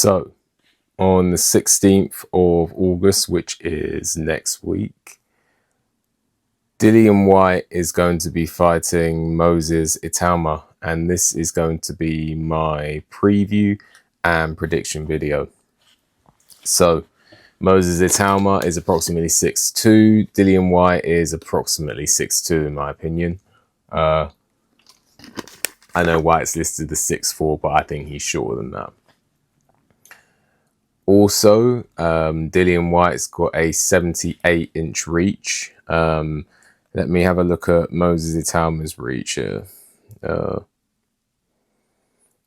So, on the 16th of August, which is next week, Dillian Whyte is going to be fighting Moses Itauma, and this is going to be my preview and prediction video. So, Moses Itauma is approximately 6'2", Dillian Whyte is approximately 6'2", in my opinion. I know Whyte's listed as 6'4", but I think he's shorter than that. Also, Dillian Whyte's got a 78-inch reach. Let me have a look at Moses Itauma's reach here.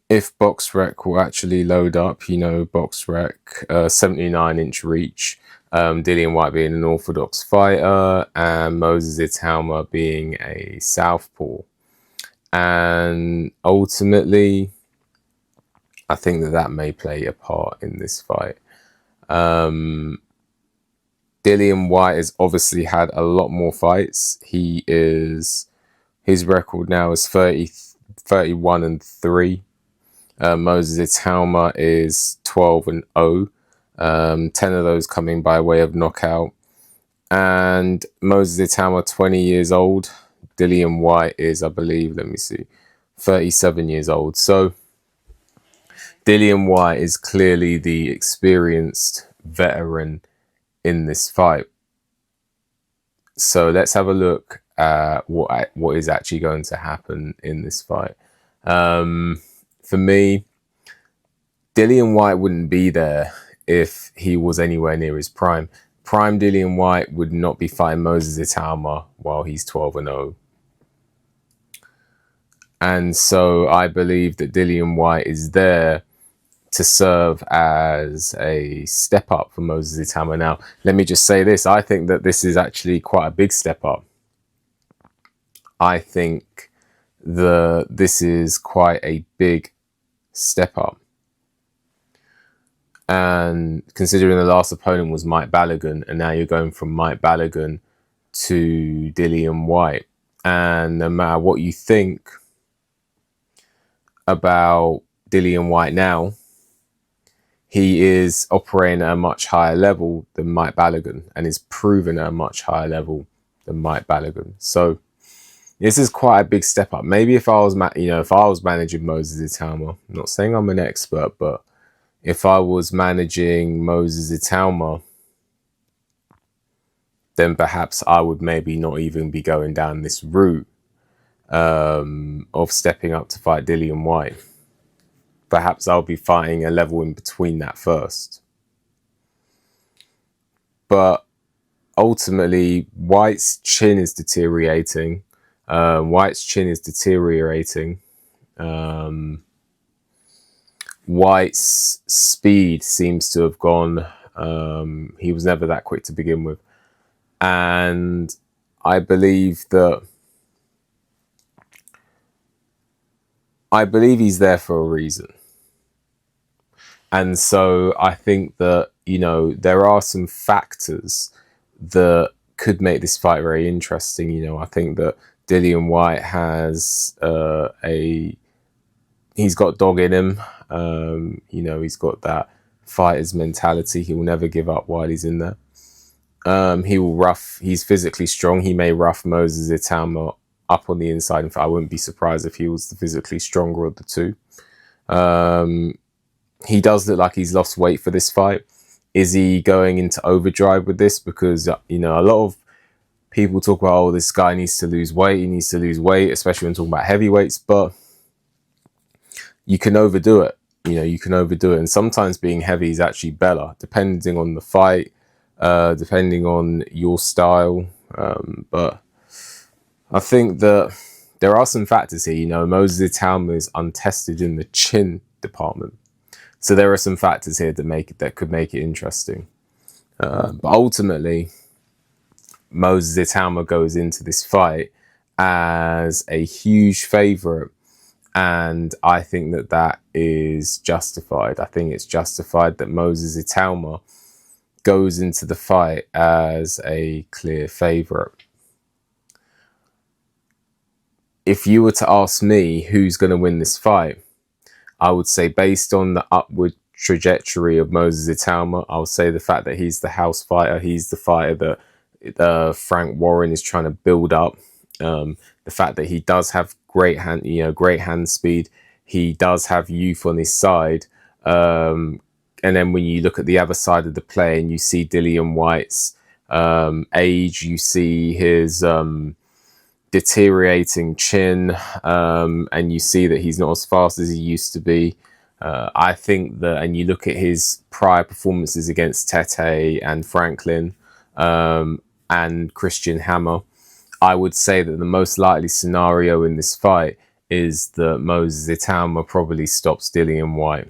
If BoxRec will actually load up, BoxRec, 79-inch reach. Dillian Whyte being an orthodox fighter and Moses Itauma being a southpaw. And ultimately, I think that may play a part in this fight. Dillian Whyte has obviously had a lot more fights. His record now is 31-3. Moses Itauma is 12-0. 10 of those coming by way of knockout. And Moses Itauma, 20 years old. Dillian Whyte is, I believe, 37 years old. So Dillian Whyte is clearly the experienced veteran in this fight. So let's have a look at what is actually going to happen in this fight. For me, Dillian Whyte wouldn't be there if he was anywhere near his prime. Prime Dillian Whyte would not be fighting Moses Itauma while he's 12-0. And so I believe that Dillian Whyte is there to serve as a step up for Moses Itauma. Now, let me just say this. I think that this is actually quite a big step up. I think this is quite a big step up. And considering the last opponent was Mike Balogun, and now you're going from Mike Balogun to Dillian Whyte. And no matter what you think about Dillian Whyte now, he is operating at a much higher level than Mike Balogun and is proven at a much higher level than Mike Balogun. So this is quite a big step up. Maybe if I was, if I was managing Moses Itauma, I'm not saying I'm an expert, but if I was managing Moses Itauma, then perhaps I would maybe not even be going down this route of stepping up to fight Dillian Whyte. Perhaps I'll be fighting a level in between that first. But ultimately, Whyte's chin is deteriorating. Whyte's speed seems to have gone. He was never that quick to begin with. And I believe he's there for a reason. And so I think that, there are some factors that could make this fight very interesting. I think that Dillian Whyte has he's got dog in him. He's got that fighter's mentality. He will never give up while he's in there. He's physically strong. He may rough Moses Itauma up on the inside. In fact, I wouldn't be surprised if he was the physically stronger of the two. He does look like he's lost weight for this fight. Is he going into overdrive with this? Because, a lot of people talk about, oh, this guy needs to lose weight. He needs to lose weight, especially when talking about heavyweights. But you can overdo it. You can overdo it. And sometimes being heavy is actually better, depending on the fight, depending on your style. But I think that there are some factors here. Moses Itauma is untested in the chin department. So there are some factors here that could make it interesting. But ultimately, Moses Itauma goes into this fight as a huge favorite. And I think that is justified. I think it's justified that Moses Itauma goes into the fight as a clear favorite. If you were to ask me who's going to win this fight, I would say based on the upward trajectory of Moses Itauma. I'll say the fact that he's the house fighter, he's the fighter that Frank Warren is trying to build up. The fact that he does have great hand speed, he does have youth on his side. And then when you look at the other side of the play and you see Dillian Whyte's age, you see his deteriorating chin, and you see that he's not as fast as he used to be. I think that, and you look at his prior performances against Tete and Franklin and Christian Hammer, I would say that the most likely scenario in this fight is that Moses Itauma probably stops Dillian Whyte.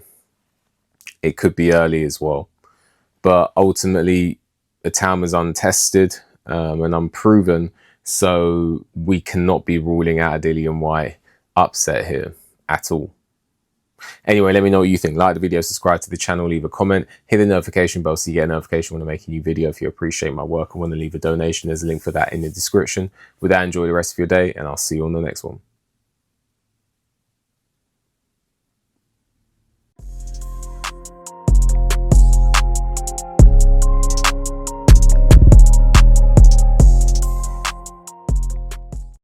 It could be early as well. But ultimately, Itauma's untested and unproven, so we cannot be ruling out a Dillian Whyte upset here at all. Anyway, let me know what you think. Like the video, subscribe to the channel, leave a comment, hit the notification bell so you get a notification when I make a new video. If you appreciate my work and want to leave a donation, there's a link for that in the description. With that, enjoy the rest of your day, and I'll see you on the next one.